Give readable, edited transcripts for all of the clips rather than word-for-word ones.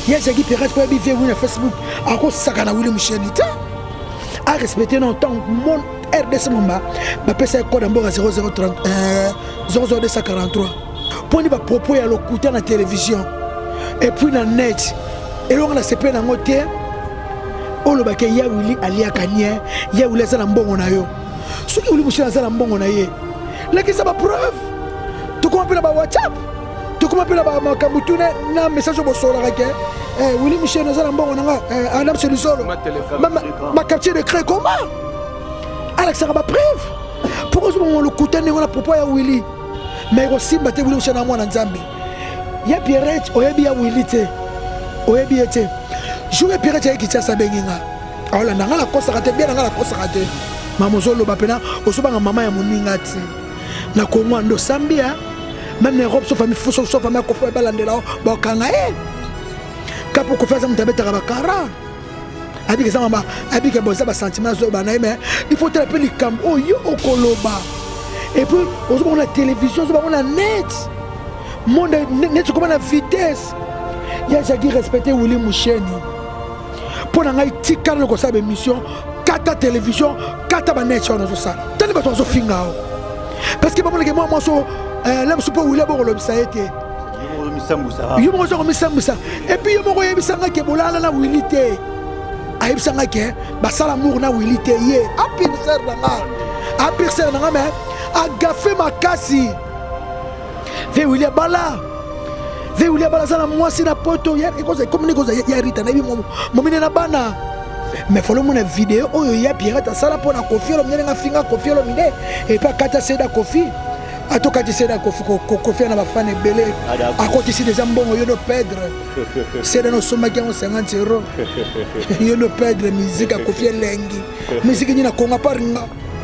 Il y a Jackie Perret pour aller vivre sur Facebook. Encore ça quand Willy Mouchenita. À respecter notre temps, mon RDC Mamba, ma PC code en bord à 00243. Pour nous propos à l'écouter à la télévision. Et puis dans le net. Et là on a CP dans notre terre. Oh le baquet ya Willy alia Kanye, ya Willy ça l'ambon na yo. Ce qui Willy Mouchenita ça l'ambon na ye. Là qui ça va preuve. Tu comprends pas WhatsApp. Tu comprends pas ma kabutune na message au sol là Willy Michel nous allons bon Adam c'est le solo ma quartier de créer comment Alex ça va preuve pour on le couteau on a propos à Willy mais aussi battre Willy Michel na moi na Nzambe ya Pierrette oyebi ya Willy te oyebi ete jouer Pierrette ya kitcha sa benginga alors na la kosa raté bien na la kosa raté maman zolo ba pena osobanga mama ya moninga te na Congo ndo Sambia même les robes sauf famille fou sauf famille ko fa balandela ba kanga pour qu'on fasse un tabet à Bakara. Avec ça, avec un sentiment, il faut appeler les cam. Oh, yo, au Koloba. Et puis, on a la télévision, on a la net. Monde net, comme la vitesse. Il y a Jackie respecté Willy Moucheni. Pour nous, il y a une émission, 4 télévision, 4 net sur nos salles. T'as pas ton finga. Parce que moi, je suis pas Willy Moucheni. Yo mo zo komisa et puis yo mo yebisanga ke bolala na wilité ayebisanga ke basala mour na wilité ye apirser nanga mais agafe makasi ve Willy bala zala mwasi na poto ya ikoze komuni koza ya rita na bi momine na bana mais follow mon vidéo oyo ya pirata sala pona kofi lo mnenga finga kofi lo mine et pas kata seda kofi à tout cas, c'est la Kofi na bafane belé. À côté ici des jambons, yo no perdre. C'est dans nos sommes qui ont 50 €. Yo no perdre musique à Kofi lengi. Musique ni na Congo par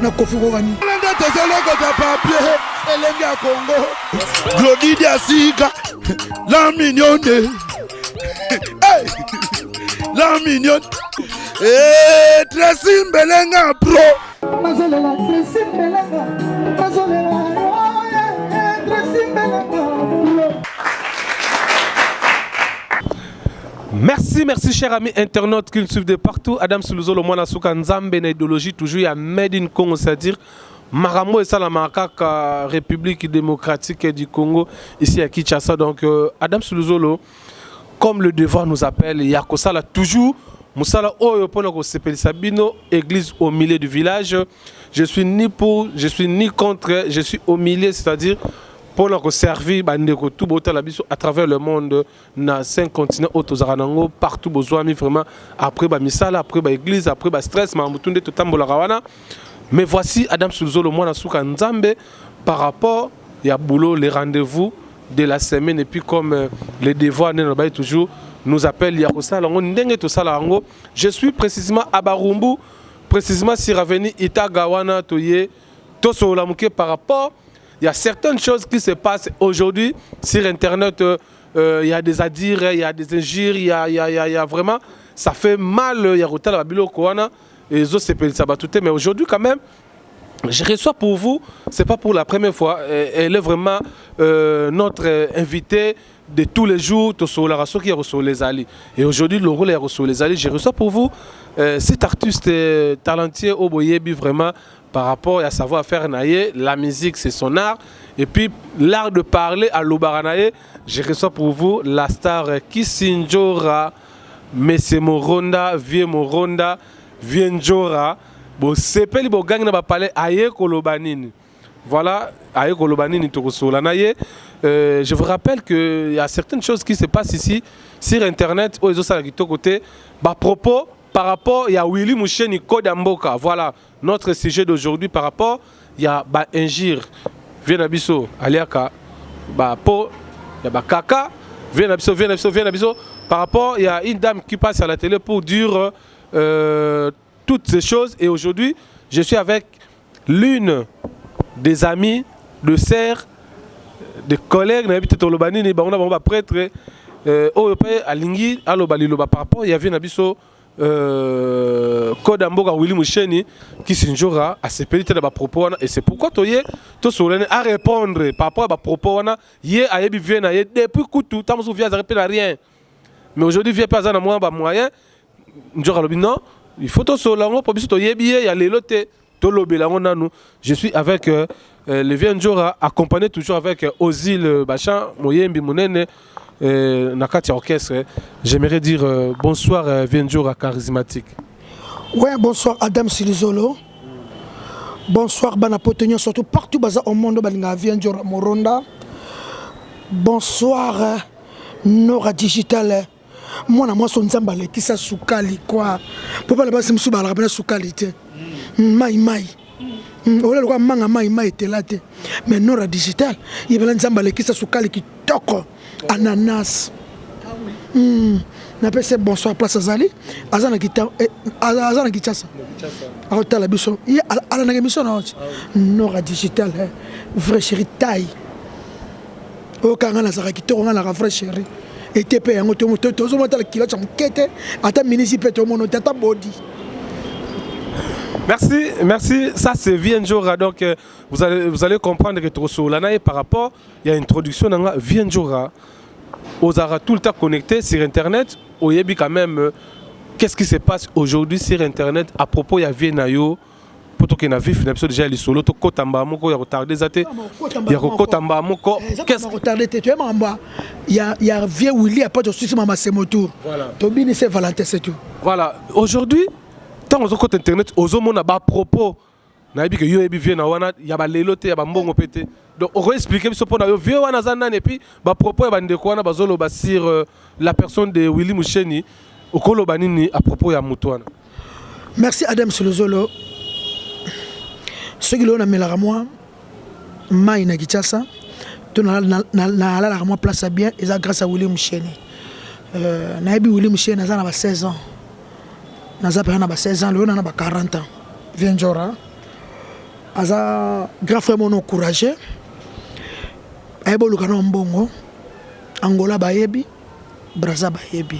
na Kofi Kogani. Lenda tezele ko ta papier, elengi à Congo. Glody Diasika, la mignonne. Hey! La mignonne. Eh, Tracy Belenga pro. Mazolela Tracy Belenga. Mazolela Merci chers amis internautes qui nous suivent de partout. Adam Suluzo, le moine Souka Nzambe, na idéologie toujours il y a Made in Congo, c'est-à-dire Maramo et Salamakaka, République démocratique du Congo, ici à Kinshasa. Donc Adam Suluzo, comme le devoir nous appelle, il y a Kosala toujours. Moussala Oyo Ponoko Sepeli Sabino, église au milieu du village. Je suis ni pour, je suis ni contre, je suis au milieu, c'est-à-dire pour nous servir à travers le monde, dans 5 continents, partout, vraiment, après Misala, après l'église, après stress, mais voici Adam Suluzo, le moine Souka Nzambe, par rapport, il y a boulot, les rendez-vous de la semaine, et puis comme les devoirs toujours nous appellent, il y a je suis précisément à Barumbu, précisément sur Avenue Itagawana, Toye, Tosolamuke, par rapport. Il y a certaines choses qui se passent aujourd'hui sur Internet. Il y a des adires, il y a des injures, il y a vraiment. Ça fait mal. Il y a Rotel Babilo Koana et les autres c'est mais aujourd'hui, quand même, je reçois pour vous, ce n'est pas pour la première fois. Elle est vraiment notre invitée de tous les jours. Qui reçoit les alliés. Et aujourd'hui, le rôle est reçoit les alliés. Je reçois pour vous cet artiste talentueux au Boyebi, vraiment. Par rapport à savoir-faire naïe, la musique c'est son art. Et puis l'art de parler à l'Obaranaye, je reçois pour vous la star Kisinjora, Messe Moronda, Vie Moronda, Vienjora. Bon, c'est pas le gang n'a pas parlé aïe kolobanini. Voilà, aïe kolobanini tokosola naïe. Je vous rappelle qu'il y a certaines choses qui se passent ici sur Internet, où ils ont ça qui côté, bah propos. Par rapport, il y a Willy Moucheni Kodamboka. Voilà notre sujet d'aujourd'hui. Par rapport, il y a Injir, Vienabiso, Aliaka, Po, il y a Kaka, Vienabiso. Par rapport, il y a une dame qui passe à la télé pour dire toutes ces choses. Et aujourd'hui, je suis avec l'une des amies, de sœurs, de collègues, on va prêtre, Alingi, par rapport, il y a Vienabiso. Kodamboka Willy Moucheni qui s'injura à ces petits propos et c'est pourquoi tu à répondre par rapport à propos yé a yebi vient depuis coutu tam sou vient répéter rien mais aujourd'hui vieux pas à moi ba moyen njora lobi non il faut to solango pour biso to yebiye ya lelo te to lobelango nanu. Je suis avec le vieux njora accompagné toujours avec Ozil Bachan Moyembi Munene Nakati orchestre. J'aimerais dire bonsoir vieux njora charismatique. Ouais, bonsoir Adam Silizolo. Bonsoir Banapotenio, surtout partout au monde balinga vieux njora Moronda. Bonsoir Nora Digital. Moi son nzambale qui sa soukali quoi. Pour pas le passer m'sou bala rappeler soukali te. Mai. Ola quoi manga mai te là te. Mais Nora Digital, il y a nzambale qui sa soukali qui toko ananas. N'appelle c'est bonsoir place Azali. Azana Kitasa. Arota la biso. Il ala na émission Nora Digital, vrai chéri taille. Au kanga na sara kitoko nga la vrai chéri. Et tu payes un automoteur, tu as un kilo, tu as un quête, à ta municipalité, tu as ta body. Merci. Ça c'est Vienjora. Donc vous allez comprendre que Trosso Lana par rapport, il y a une introduction dans Vienjora. Aux aura tout le temps connecté sur Internet. Au Yebi quand même, qu'est-ce qui se passe aujourd'hui sur Internet à propos de Vienayo? Poto que na vif na déjà les solo to kotamba moko ya retardé zate ya kotamba moko qu'est-ce que retardé tu es mamba il y a vieux Willy a pas de souci mama c'est moto tobini c'est Valentin c'est tout. Voilà, aujourd'hui tant aux côté internet aux mona ba propos na bi que yo ebi vient na wana ya ba lelote ya ba mbongo pété donc on va expliquer biso pona yo vieux wana zanane et puis ba propos ya ba ndeko wana bazolo ba sur la personne de Willy Musheni okolo banini à propos ya mutuana. Merci Adam Solozolo. Ce qui est là, moi, Maï na Kinshasa, tout na la moi place bien, et ça grâce à William Musheni. Naïbi William Musheni, n'a pas 16 ans. N'a pas 16 ans, n'a pas 40 ans. Vienjora. Aza grand frère mon encouragé. Aïbo lukano mbongo. Angola bayebi, Brazza bayebi.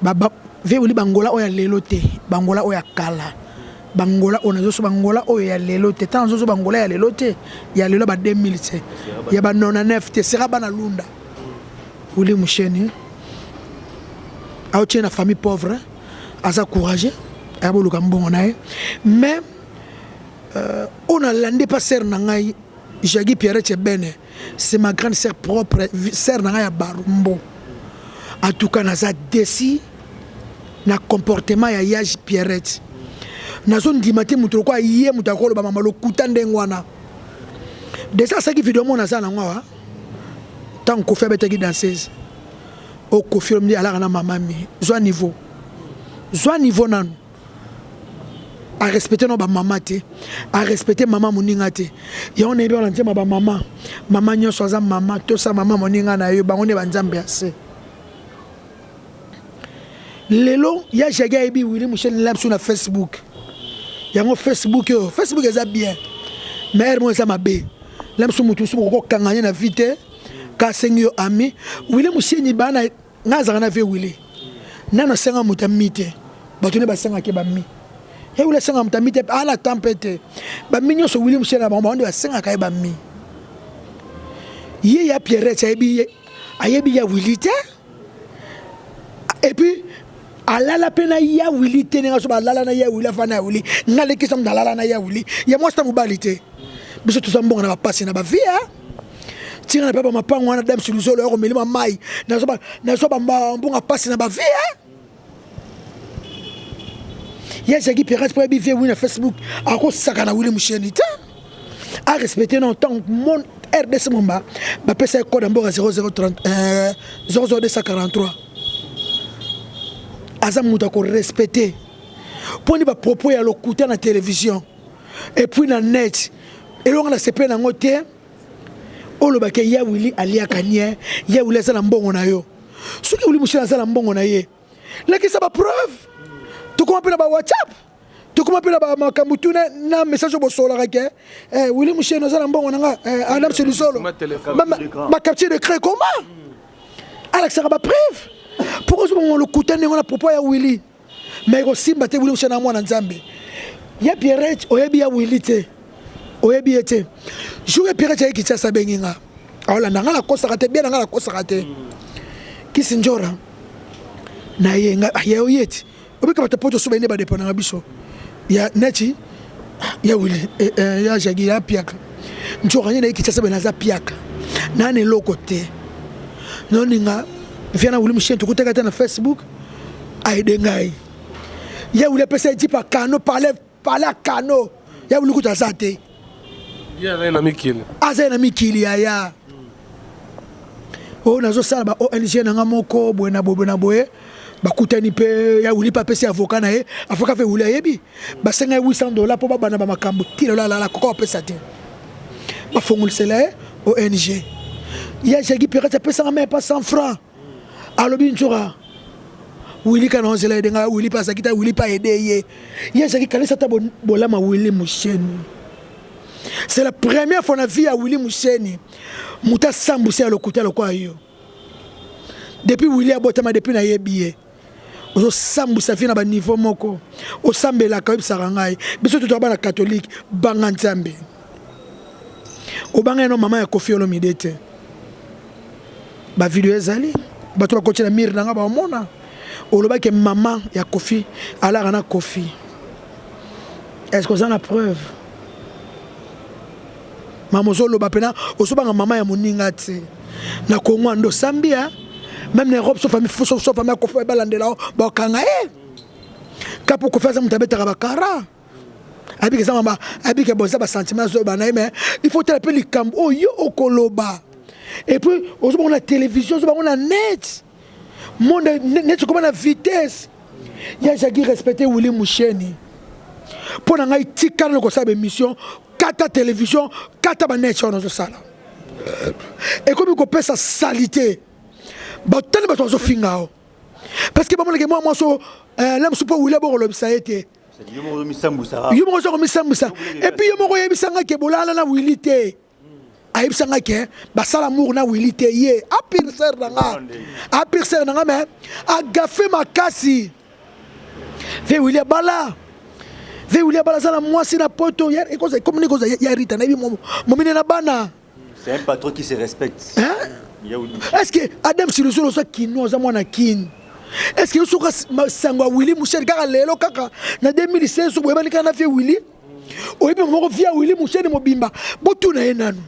Baba vie Willy Bangola oya lelote, Bangola oya kala. Bangola on a zo Bangola o ya lelo te tant zo Bangola ya lelo te ya lelo ba 2000 ya ba 99 te sera bana lunda Willy Musheni a tient la famille pauvre asa courageux a boluka mbongo nae mais on a landé pas sœur nangai Jagi Pierre Chebene c'est ma grande sœur propre sœur nangai ya Barumbo en tout cas naza déci na comportement ya Yagi Pierrette na zone dimate mutu kwa yé mutakolo ba mamalo kutande ngwana de ça qui vidéo mon azana ngwa tant ko fait bete ki danseuse o ko film di ala na mamami zo niveau nan a respecter no ba mama te a respecter mama moninga te ya on est bien on ba mama nyo soza mama to sa mama moninga na yo ba on est ba nzambe assez lelo ya jaga ebi Willy Musheni live sur Facebook. Il y a un Facebook est bien mais moi ça m'a bé là sur mutu sur ko kanganya na vite ka sengyo ami Willy Musheni bana ngaza na ve Willy nana senga mutamite batone ba senga ke ba mi he Willy senga mutamite ala tempête ba minyo so Willy Musheni ba ba senga ka ba mi ye ya Pierre Chayebi ayebi ya Willy te et puis alala pena ya Willy tenenga so balala na ya Willy fana Willy ngale kisam dalala na ya Willy ya moi sta mobilité biso tout ça mbonga na ba passer na ba vie hein tira na papa mapango wana dam suluzo lo ko melima mai na so ba mbonga passer na ba vie hein ya Jagi Pierre pour bi vie Willy na Facebook a ko saka na Willy Musheni ta a respecter non tant mon RDC Mumba ba pesa code mbonga 0030 00243 Azam muta ko respecter pour ni ba propos ya lokuta na télévision et puis na net et on a CP na ngote o lo ba ke ya Willy alia kanye ya Willy za mbongo na yo ce que Willy Musheni za mbongo na ye la ki ça ba preuve tu comprends pas ba WhatsApp tu comprends pas ba makambutu na message bo sola ke Willy Musheni za mbongo na Adam Selusolo ma capture de créer comment Alex ça ba preuve pourquoi on le coûte on a propos ya Willy mais aussi batté Willy Musheni na mwana nzambe ya Pierre oyebi ya Willy te oyebi ete jouer Pierre ya Kinshasa benginga ala nanga la kosa kate bien nanga la kosa kate kisinjora na yenga ya oyeti obika batapoto so bene ba dépendant biso ya neti ya wili ya jagi ya piaka nchokanye na ikitsa bena za piaka nane lokote noninga viana wili mchien to kutaka na Facebook aide ngai ya wili pesa jipa kano parler à kano ya wili kutazate ya na mikili aza na mikili ya o nazo sala ba ONG na ngamoko bwena bobona boye bakutani pe ya wili pa pesa avocat na ye avocat fe wili yebi ba senga $800 po bana ba makambo tilo la ko pesa te ba fongolisela ONG ya jagi peka pesa même pas 100 francs alobi nchora wili kana onzela edenga wili pa sakita wili pa aider ya jagi kanisa ta bolama wili musheni. C'est la première fois na vie à Willy Mousseni muta sambuse à l'okuta lokwa yo depuis Willy abotama depuis na yebiye ozo sambusa fi na ba niveau moko o sambela ka bisaka ngai biso to ba na catholique banga nzambe o banga no mama ya Kofi Olomide ba video ezali bato ba kochela mir na ba mona o loba ke mama ya Kofi ala na Kofi. Est-ce que ça la preuve? Mamozolo bapena osobanga mama ya moninga te na Kongo ando Sambia même na Europe so famille ko fa balandela ba kanga kapo ko faza mutabeta ka bakara abike za mama abike boza ba sentiment zo ba na mais il faut te les camp oh yo okoloba et puis osobanga na télévision osobanga na net monde net comme na vitesse ya jagi respecter Willy Moucheni pour na ngai tikana ko sa émission kata télévision kata ba net on sala et comme ko pesa salité ba tele ba so fingao parce que ba mo moi so là me pas Willy bo lo bisa été yo mo misambusa et puis yo mo yebisanga ke bolala na Willy te ayebisanga ke ba sala mour na Willy te ye a pirser nanga mais a gafé makasi ve Willy bala ve Willy bala sala mwasi na poto hier et cause comme ni cause ya rita na bi mo na bana. C'est un patron qui se respecte. Hein? Est-ce que Adam Silosolo soit kino za mwana kin? Est-ce que usuka sangwa Willy Moucheni kaka lelo kaka na 2016 so boyeba likana fe Willy? Oyebi moko via Willy Moucheni mobimba botu na enanu.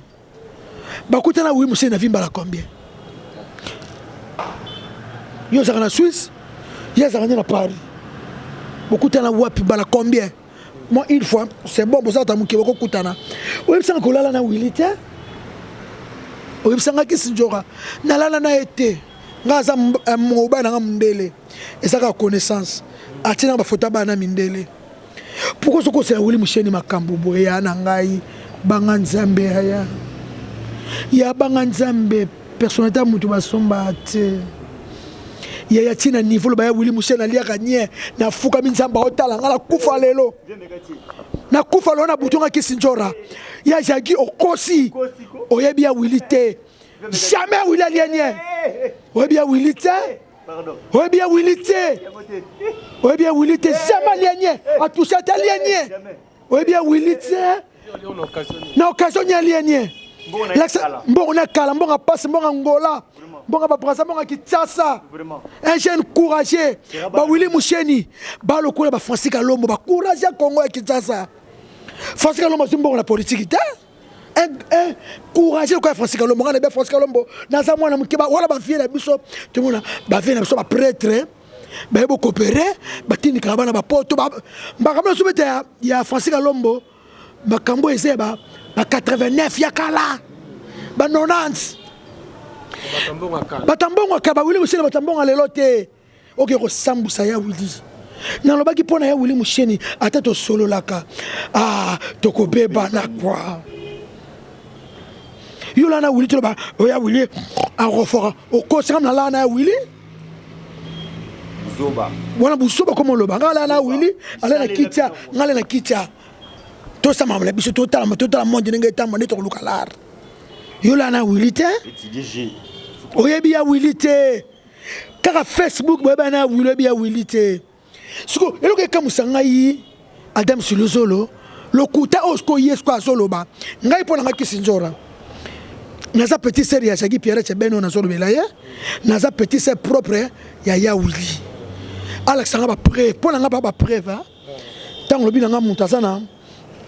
Bakuta na Willy Moucheni na vimba la combien? Yo za na Suisse, yo za na Paris. Bokuta na wapi bala combien? Moi une fois, c'est bon pour ça ta muke boko kutana. Oyebi sanga kolala na Willy te? Oyebi sanga kisinjora na lala na été. Ngaza moba na mndele. Ezaka connaissance. Atina ba fota bana mindele. Pourquoi ce que c'est Willy Moucheni makambo boya na ngai banga nzambe haya. Ya banga nzambe personnalité mutu basomba te. Ya tina niveau ba Willy Moucheni alia gagner na fuka minzamba otala ngala kufa lelo. Na kufa lona butunga kisinjora. Ya jagi okosi. Oyebi ya Willy te. Jamais Willy alienye. Oyebi ya Willy te. Oyebi ya Willy te. Oyebi ya Willy te jamais alienye. A touché à alienye. Oyebi ya Willy te. Na occasion ya alienye. Mbonga kala, mbonga passe, mbonga ngola. Mbonga ba brasa, mbonga kitasa. Un jeune courageux. Ba Willy Moucheni, ba lokula ba Francis Kalombo, ba courageux Congo et Kinshasa. Francis Kalombo c'est mbonga la politique te. Un courageux quoi Francis Kalombo, on est bien Francis Kalombo. Dans un mois na mkiba wala ba fier na biso, tout le monde ba fier na biso ba prêtre. Ba yebo coopérer, ba tini karabana ba poto ba kambo sobete ya Francis Kalombo. Ba kambo ezeba ba 89 ya kala. Ba 90. Batambonga ka ba Willy Moucheni batambonga lelo te. OK ko sambusa ya Willy. Na lobaki pona ya Willy Moucheni ata to solo laka. Ah, to ko beba na kwa. Yo la na Willy to ba oya Willy a refora. O ko sam na la na Willy. Zoba. Wana busoba comme loba. Ngala na Willy, ala na kitia, ngala na kitia. To sama la biso total monde nge tamba neto lukalar. Yo la na Willy te. Oyebi ya Willy te. Kaka Facebook boyeba na Willy ya Willy te. Siko eloke kamusanga yi Adam Silosolo lokuta osko yesko azoloba. Ngai pona ngaki sinjora. Naza petit sœur ya Jagi Pierre Chebeno na zolo belaya. Naza petit sœur propre ya Willy. Alexandra ba preuve pour nga ba preuve hein tant lobi nga montazana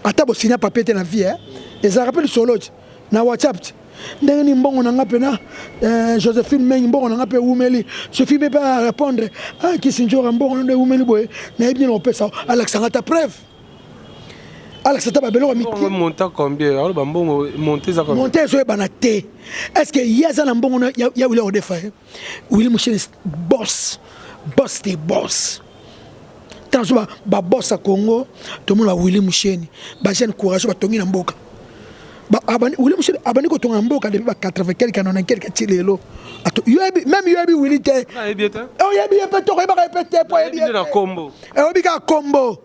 ata bo signer papier te na vie hein et ça rappelle solo na WhatsApp ndenge ni mbongo na nga pena Josephine Mengi mbongo na nga pe umeli je suis pas répondre ah qui sinjora mbongo na umeli boy na bien on peut ça Alexandra ta preuve Alexandra ba belo mi monter combien alors ba mbongo monter ça combien monter so bana te est-ce que yaza na mbongo na ya wile o defa Willy Moucheni boss des boss tant so ba boss à Congo tout le monde va Willy Moucheni ba jeune courage ba tongi na mboka abani Willy Moucheni abani ko tonga mboka depuis ba 80 quelques 90 quelques tilelo ato yobi même yobi Willy te oh yobi pe to ba répéter pour yobi na combo yobi ka combo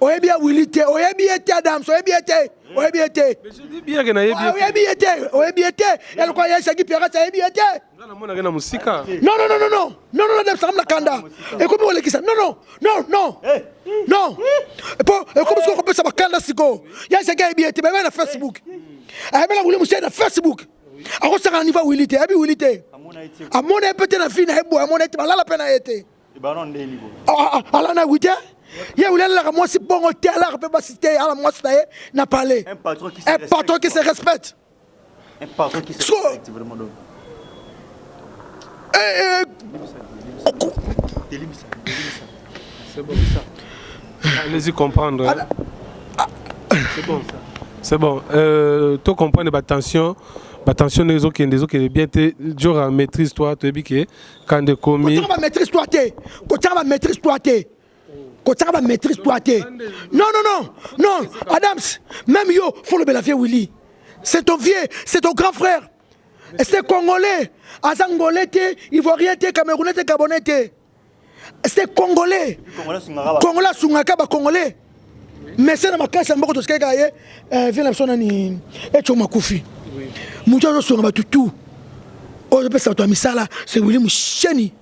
oyebi ya Willy te oyebi ete Adams oyebi ete oyebi ete mais je dis bien que na oyebi ete elle quoi yesa ki pera oyebi ete na mona na musika non Adams ramla kanda et comme on le kisa non et comme ce qu'on peut ça kanda siko yesa ki oyebi ete ba na Facebook ayebe la Willy Moucheni na Facebook ako saka niveau Willy te abi Willy te amona peut-être na vie na ebo amona ete balala pena ete ba non ndeni ala na wite il y a moi si bon hôtel là peut pas citer à moi c'est n'a parlé un patron qui se respecte vraiment donc c'est bon ça allez-y comprendre c'est bon tu comprends attention les autres qui bien te genre maîtrise toi tu es que quand de commis quand maîtrise toi non Adams même yo faut le belafie Willy c'est ton vieux c'est ton grand frère et c'est congolais azangolais ivoirien camerounais gabonais c'est congolais sungaka ba congolais mais c'est na makasa mboko to skeka ye vient la personne ni echo makufi mujo sunga batutu o pesa to misala c'est Willy Moucheni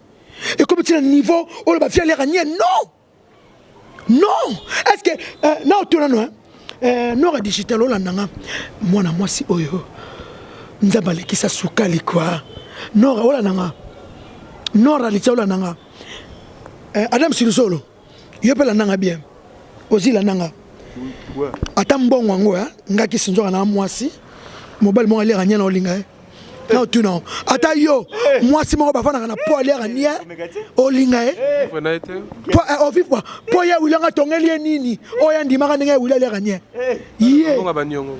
et comme tu as un niveau on va faire les gagner non est-ce que non tu non non digital olandanga mwana mwasi oyo nzabale kisa sukali quoi non olandanga non ralitza olandanga Adam Silusolo yopela nanga bien ozila nanga ata mbongo ngo ngaki sinjoka na mwasi mobile mo ali gagner na olinga non tu non ata yo mwasi mo ba fana na po ali gagner olinga o vivre po ya wilanga tongeli nini o ya ndima ka ndenge wila ali gagner ye ngo banyongo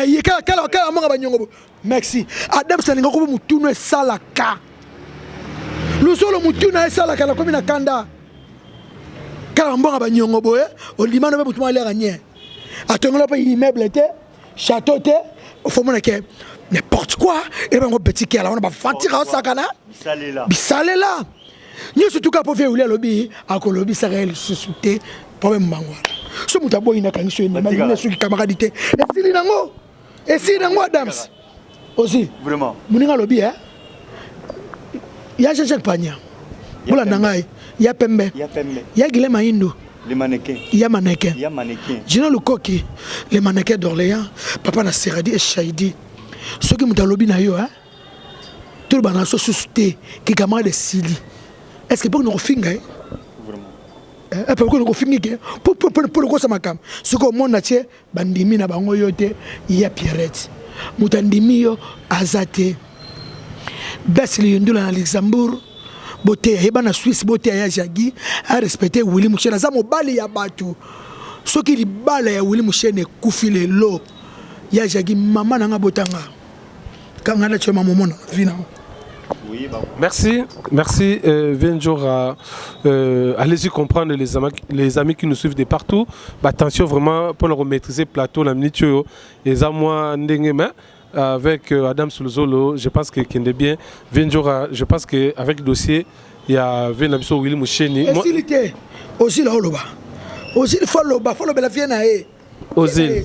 ye kala mo banyongo merci Adam saninga ko mutunu salaka lusolo mutunu salaka la komi na kanda kala mbonga banyongo boye olimano be mutuma ali gagner atongola pa immeuble te château te faut mon que n'importe quoi et ben on petit qui là on va fantir au sakana bisale là ni surtout ka pouvez ouler lobby à lobby ça réel souté problème mangwa so mutabo ina kangisho ina na su camarade et si nango Adams aussi vraiment muninga lobby hein ya Jacques Pagna bula nangai ya pembe ya Gile Maindo les mannequins. Il y a mannequin. Gino Lukoki, les mannequins d'Orléans, Papa na Seradi et Chaidi. Ceux qui m'ont lobby na yo, hein? Tout le monde a suscité qui camarade de Sili. Est-ce que pour nous refinga? Vraiment. Pour nous refinga, pour le quoi ça m'a cam. Ce que mon natie, bandimi na bango yote, il y a Pierrette. Moutandimi yo azate. Besli yundula na Luxembourg. Boté heba na Suisse boté ya Jagi a respecté Willy Moucheni za mobali ya batu soki li bala ya Willy Moucheni kufile lo ya Jagi mama nanga botanga kanga na chema momona vina merci Venjora allez-y comprendre les amis qui nous suivent de partout attention vraiment pour leur maîtriser plateau la minute et za moi ndengema avec Adam Sulzolo, je pense que est bien. Venjora, je pense qu'avec le dossier, il y a Venamso Willy Moucheni. Aussi là, aussi il faut la Vienne. Ozil,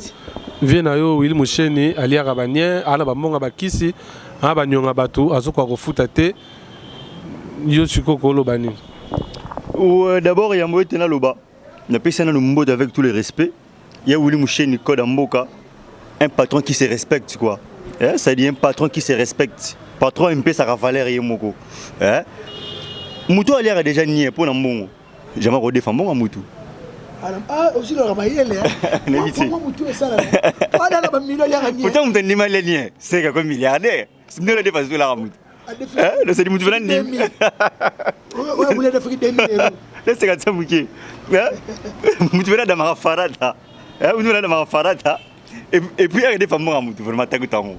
Viennayo Willy Moucheni, Alia Rabanien, Alabamonga Bakisi, Abanyonga Batu, Azuka Rofutate, Yosuko Kolobani. D'abord, il y a Moïse Tenaloba. On a payé ça dans le mode avec tous les respects. Il y a Willy Moucheni, Code Amboka, un patron qui se respecte, quoi. Ça dit un patron qui se respecte. Patron MP ça valeur et moko. Mouto a l'air déjà nié pour n'ambongo. jamais redéfendre mon amoutou. Ah, aussi le ramayele. Comment mutu ça là? Ah là là, million ya gagné. Pourtant on te dit malien, c'est comme milliardaire. C'est ne le dépasse la amoutou. Le c'est du mutu venant. Ouais, vous l'avez fait 2000 €. Là c'est quand ça mouké. Mutu venant dans ma farata. Vous nous là dans ma farata. Et puis il y a des femmes amoutou vraiment tagutango.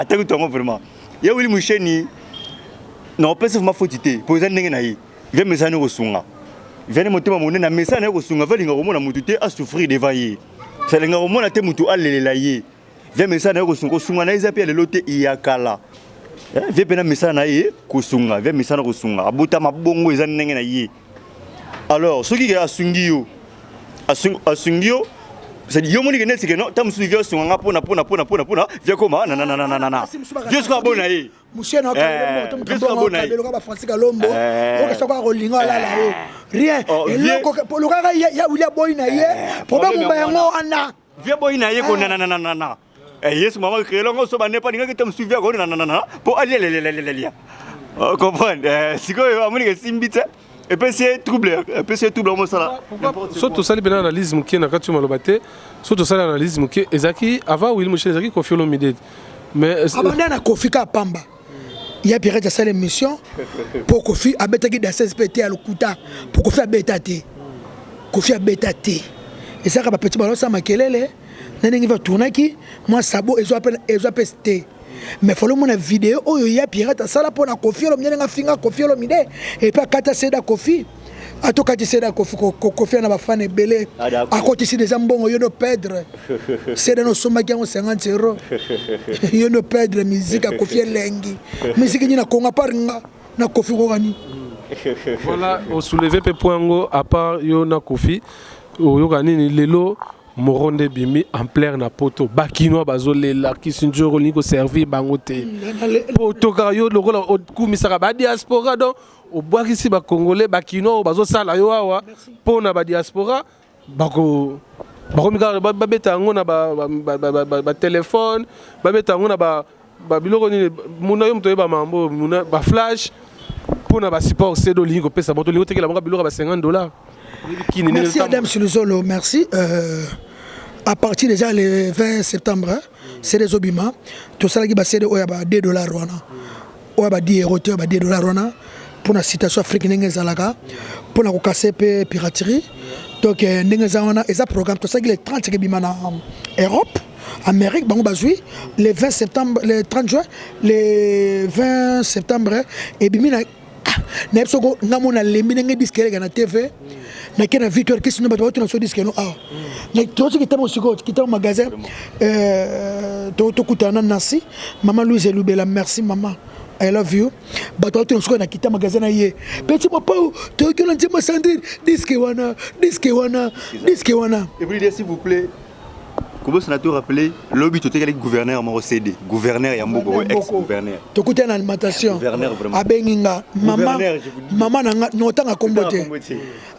Tagutango vraiment. Il y a Willy Moucheni. Non, pas ça ma fautité. Pour ça n'engue naï. Viens me ça nous resunga. Viens monter ma monnaie na me ça nous resunga. Va linga romona mututé à souffrir devant yé. Ça linga romona te mutu alele la yé. Viens me ça nous resunga. Resunga na izapi le lote iyakala. Viens pena me ça na yé kusunga. Viens me ça nous resunga. Abuta ma bongo ça n'engue naï. Alors ceux qui a sungio, c'est dit yomoni que c'est que non, tam suivio sunga pona. Viens comment? Non. Viens ce qu'on a naï. Monsieur n'a pas le français Kalombo. On se voit rolling là rien. Pour le gars il y a William Boy naïe. Problème on ana. Viens boy naïe ko non. Yes maman créer là on se bat n'est pas que tam suivio ko non. Pour aller les. Comprendre. Si quoi amoni que simbita. Et puis c'est trouble moi ça là. Surtout ça les ben analyse qui na katu malobate. Surtout ça l'analyse qui ezaki avant Willy Mouchel ezaki Koffi Olomide. Mais abandonne à Koffi Pamba. Il y a pirate à l'émission pour Koffi abetaki dans 16 PT à l'Okuta pour Koffi abetate. Koffi abetate. Et ça ka petit ballon ça makelele. Nani va tourner qui moi sabo ezo apeste. Mais follow mon vidéo oh il y a pirate ça là pour na Koffi Olomide nga finga Koffi Olomide et pas kata seda Koffi. Atoka tiseda Koffi na ba fan belé à côté si des ambongo yo no perdre c'est dans nos sommes qui ont 50 €. Yo no perdre musique à Koffi lengi musique ni na konga paringa na Koffi rogani. Voilà au soulever pe poingo à part yo na Koffi yo gani lelo moronde bimi en plein na poto bakino bazolela kisinjo rolini ko servir bangote poto ka yo lokola kumisaka ba diaspora donc au bois ici ba congolais bakino bazo sala yo awa pona ba diaspora bako mika ba beta ngo na ba téléphone ba beta ngo na ba biloko ni muna yo mto ba mambo muna ba flash pona ba support sedo lingi ko pesa moto lingo tekela ngo biloko ba $50. Merci Adam Suluzolo, merci. À partir déjà le 20 septembre, c'est des obima. Tout ça qui va ser $2 wana. Oya ba 10 €, ba $2 wana. Pour la situation africaine ngezalaka, pour la casser piraterie. Donc ngezalana et ça programme tout ça qui les 30 qui bima na Europe, Amérique, bango bazui le 20 septembre, le 30 juin, le 20 septembre et bimina na epsoko ngamona lembi nge disque na TV. Na kena victoire qui sino bato na so disque no ah na to ce qui tamo siko qui tamo magasin to kutana nasi maman Louise Lubela merci maman I love you bato na so na kita magasin na ye petit papa to que l'anti ma Sandrine disque wana et puis s'il vous plaît comment ça n'a tout rappelé lobby tout est gouverneur maro CD gouverneur yamboko ex-gouverneur to kutana alimentation gouverneur vraiment abenginga maman na notanga kombote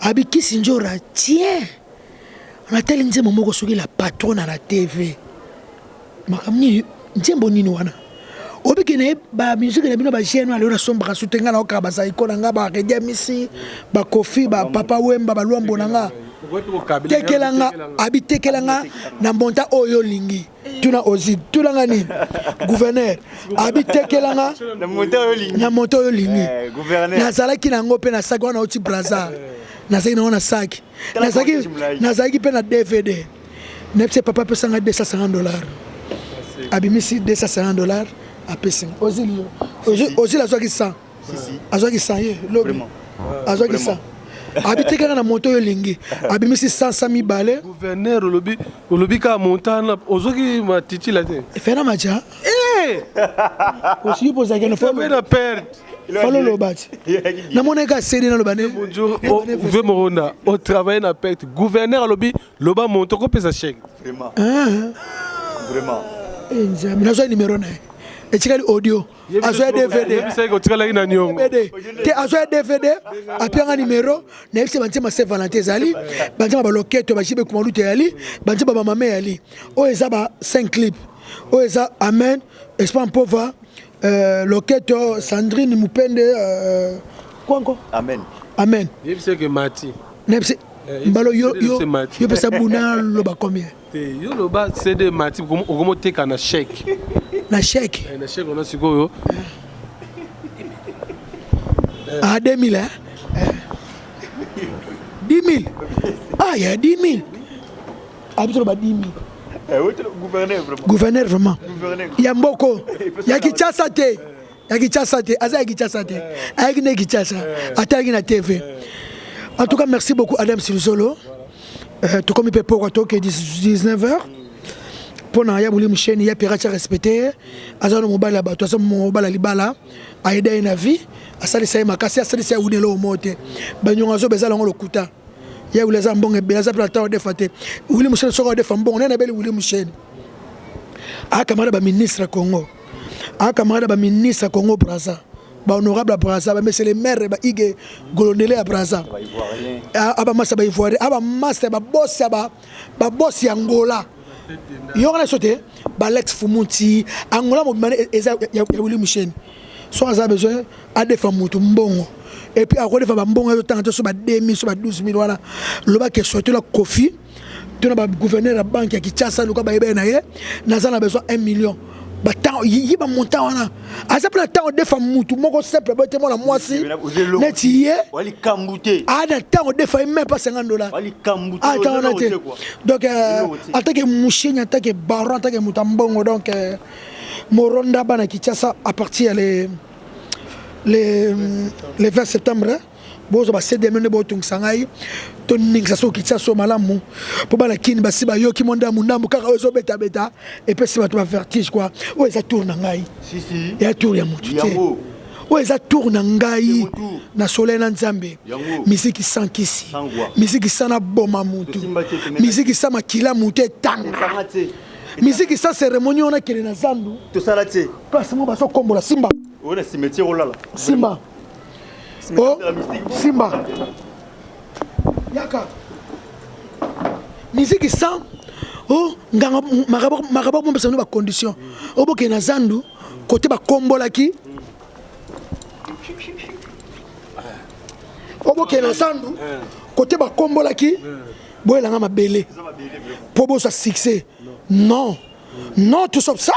abi kisinjora tiens on a tel nzembo moko soki la patronne à la TV makamni nzembo nini wana obiki na ba musique na bino ba chaîne ala na somba sutenga na okaba sa ikona nga ba redia misi ba Koffi ba papa Wemba ba Luambo nanga tekelanga abi tekelanga na monta oyo lingi tuna ozi tulanga ni gouverneur abi tekelanga na monta oyo lingi na zalaki na ngope na sac wana oti braza na zaki na sac na zaki pe na DVD nepse papa pe sanga $250 abi misi $250 a pesi ozi la zaki 100 azaki 100 ye lobi azaki 100 habité quand na moto yo lingi abimisi 100 balais gouverneur olobi ka montana ozoki matiti la te fera maja aussi poser que faut na perdre follow lobati na moneka série na lobane bonjour veut moronda au travail na perte gouverneur alobi loba monto ko pesa chèque vraiment na zo numéro na et tu as l'audio, tu as DVD, tu as DVD, après un numéro, tu as un Saint-Valentin, tu as un loquet, tu as un commandant, tu as un maman, tu as 5 clips, tu as Amen, Espoir Pauvre, Loquet, Sandrine Mupende, quoi encore? Amen. Amen. Je sais que Mati. Mbalo yo pesa buna loba combien? Yo loba c'est des matibs comment te kana chèque. Na chèque. Na chèque on a sikoyo. Ah 2000 hein? 10 000. Ah il y a 10 000. Habitude ba 10 000. Gouverneur vraiment. Il y a Mboko. Il y a Kinshasa te. Il y a Kinshasa te. Aza Kinshasa te. Aïe ne Kinshasa. Atagi na TV. En tout cas, merci beaucoup Adam Silzolo. Tout comme il peut pour toi que 19h. Pour na ya bouli mcheni ya pirate respecté. Azano mobala ba, toi mobala libala. Aida ina vie. Asali sa makasi asali sa udelo mote. Banyonga zo bezala ngo lokuta. Ya uleza mbonge belaza plata de fate. Wili mcheni soko de fambongo na beli wili mcheni. A camarade ba ministre Congo. A camarade ba ministre Congo Brazza. Ba honorable Brazza, ba monsieur le maire ba ige golonele à Brazza. Aba massa ba ivoire, aba massa ba boss ya Angola. Yo na sote ba Lex Fumuti, Angola mo mané eza ya Willy Michel. So aza besoin a défendre mutu mbongo. Et puis a ko défendre mbongo yo tanto so ba 2000 so ba 12000 wala. Loba ke sote la Kofi. Tu na gouverneur la banque ya Kinshasa luka ba yebe na ye. Naza na besoin 1 million. Batan yi ba monta wana asa pla temps de femme mutu moko simple ba te mo la moisi neti ye wali kambute ada temps de femme même pas $50 wali kambute donc attaque mouchenya attaque baron attaque mutambongo donc moronda bana Kinshasa à partir les 20 septembre bozo ba cede mene bo tung sangai to ningsa so Kinshasa malamu po bana kini basi ba yoki monda mundamu kaka ozo beta et puis c'est ba vertige quoi ouais ça tourne ngai si ya tour ya mutu ouais ça tourne ngai na soleil na nzambe musique sans kisi musique sans boma mutu musique sans makila mutu tanga musique sans cérémonie on a kele na zandu to salate place mo ba so kombola simba on a cimetière olala simba oh, Simba. Yaka. Musique sans. Oh, marabok mo pesa no ba condition. Oboke na zandu côté ba kombola ki. Oboke na zandu côté ba kombola ki. Boyela nga mabele. Po bo sa succès. Non. Non tout sauf ça.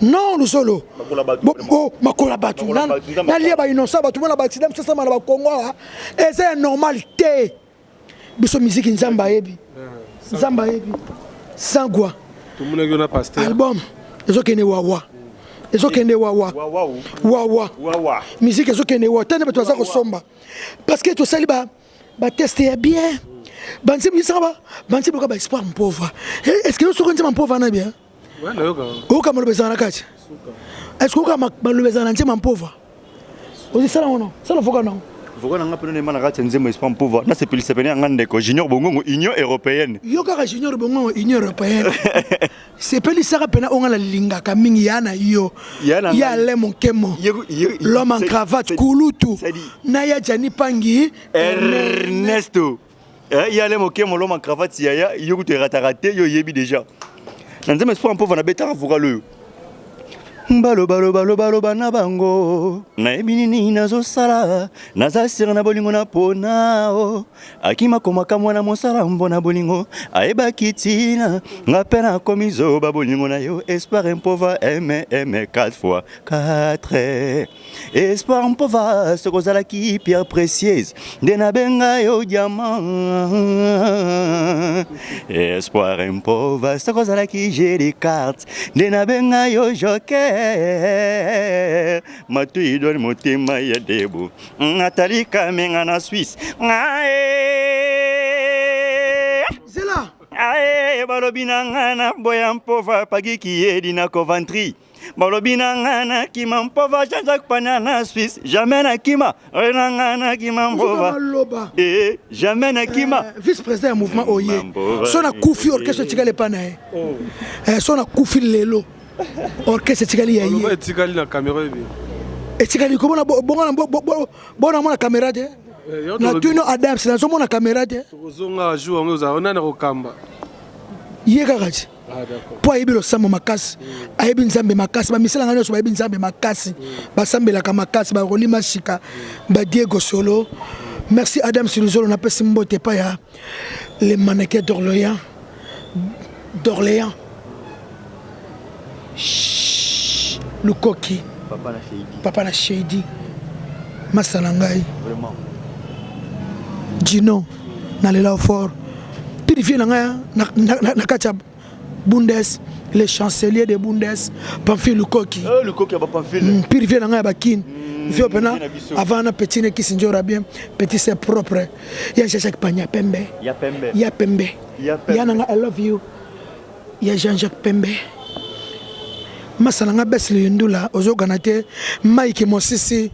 Non, nous solo. Makola batu. Na lia ba innocent batu na ba accident ça na ba Congo. Et c'est normalité. Biso musique nzamba yebi. Nzamba yebi. Sangwa. Tout le monde a pasteur. Album. Ezokene wawa. Ezokene wawa. Wawa. Musique ezokene wawa. Tane ba toza ko somba. Parce que to sali ba tester bien. Banzi bisaba. Banzi boka ba espoir pauvre. Est-ce que nous sommes un pauvre na bien? Ouais, là, où comme le besoin à est-ce que vous avez le besoin d'un pauvre? Vous dites ça non? Ça ne faut pas non. Vous voyez, on a pris un raté un pauvre. Là, c'est plus le Sénégal, Junior Bongo, Union européenne. Yoka Junior Bongo, Union européenne. C'est pas les Sarapena, on a la linga, Kaming Yana Yo. Ya Lemon Kemo. L'homme en cravate, Kouloutou. Naya Jani Pangi. Ernesto. Ya Lemon Kemo, l'homme en cravate, Yaya, Yo te raté, Yo Yebi déjà. Nanze mespo un pauvre na beta vuka le balo bana bango na ebinini nazo sala naza sira na bolingo na pona o akima komaka mwana mosala mbona bolingo aeba kitina ngapena komizo ba bolingo na yo espoir un pauvre aime 4 fois 4 espoir un pauvre ce kozala ki pierre précieuse de na benga yo diamant espoir un pauvre ce kozala ki j'ai des cartes de na benga yo joker Matui don motema ya debo Nathalie Kamenga na Suisse Zela Ae balobina ngana boya mpova pagi kiedi na Coventry balobina ngana kima mpova Jean-Jacques Pana na Suisse jamais na kima ngana kima mpova jamais na kima vice-président mouvement Oye sona kufi orchestre tikale pana sona kufi lelo orchestre tikali ya yi tikali na caméra bi tikali ko bona mona caméra de na tuno Adams na zo mona caméra de zonga jour ngo za onana ko kamba yeka kati po ayebi losambo makasi ayebi nzambe makasi bamisala ngani nyonso bayebi nzambe makasi basambelaka makasi barolima shika ba Diego Solo Merci Adam Siluzolo, on appelle Simbo Tepaya, les mannequins d'Orléans. Le coquille. Papa na Shady. Masalangai. Vraiment. Gino, Nalela Fort. Purifié na Kacha Bundes, le chancelier de Bundes, Pamphile le coquille. Le coquille va Pamphile. Purifié na Bakin. Avant un petit qui s'injure bien, petit c'est propre. Il y a Jean-Jacques Pagna Pembe. Il y a Pembe. Il y a I love you. Il y a Jean-Jacques Pembe. Masalanga Bessle Yundula, Ozo Ganate, Mike Mosisi.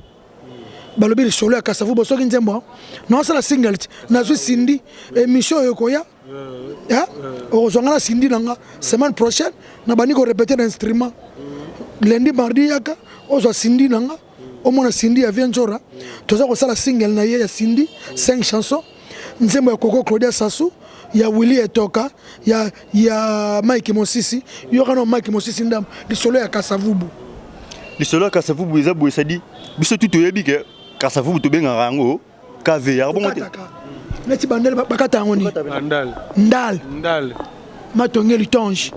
Balobi le solo à Kasavu, Bosoki Nzembo. Non, c'est la single. Nazo Cindy, émission Yokoya. Ozongana Cindy Nanga. Semaine prochaine, Nabaniko répéter l'instrument. Lundi, mardi, Yaka. Ozo Cindy Nanga. Au moins Cindy a bien Jora. Tout ça, la single na ya Cindy, 5 chansons. Nzembo ya Coco Claudia Sassou. Il y a Willy Etoka, il y a Mike Mosisi, il y aura non Mike Mosisi ndam, le solo à Kasavubu. Le solo à Kasavubu ils abou ça dit. Biso tout yebi que Kasavubu to benga rango, KV ya bon moté. Mais ti bandel bakata ngoni. Ndal. Matongeli tonge.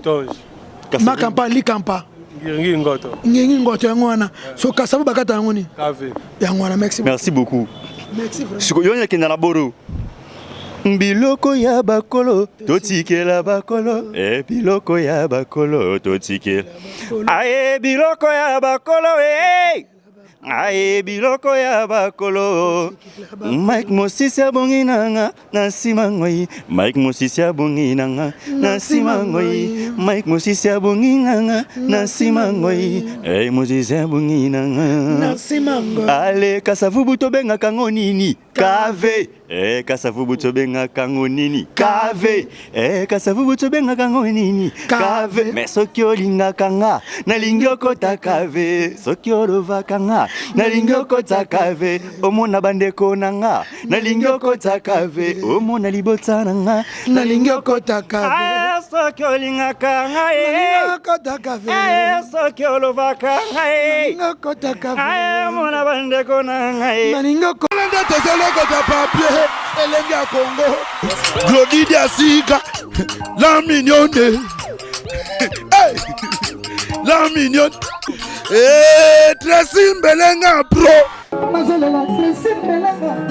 Ma campagne li campa. Ngingi ngoto ngwana. So Kasavubu bakata ngoni. KV. Ya ngwana merci. Merci beaucoup. Merci vraiment. Siko yoni kenda na boro. Biloko ya bakolo totikela bakolo biloko ya bakolo totikela aye biloko ya bakolo aye biloko ya bakolo Mike Mosisi abonginanga na sima ngoi Mike Mosisi abonginanga na sima ngoi Mike Mosisi abonginanga na sima ngoi Mosisi abonginanga na sima ngoi ale Kasavubu to benga kango nini kave Kasavubu to benga kango nini kave Kasavubu to benga kango nini kave mais soki olinga kanga na lingyoko takave soki olova kanga na lingyoko takave omona bandeko nanga na lingyoko takave omona libota nanga na lingyoko takave soki olinga kanga lingyoko takave soki olova kanga lingyoko takave omona bandeko nanga na lingyoko Tezeleko ta papier, elenga Congo. Glody Diasiga, la mignonne. Hey, la mignonne. Tracy Mbelenga pro. Mazola Tracy Mbelenga.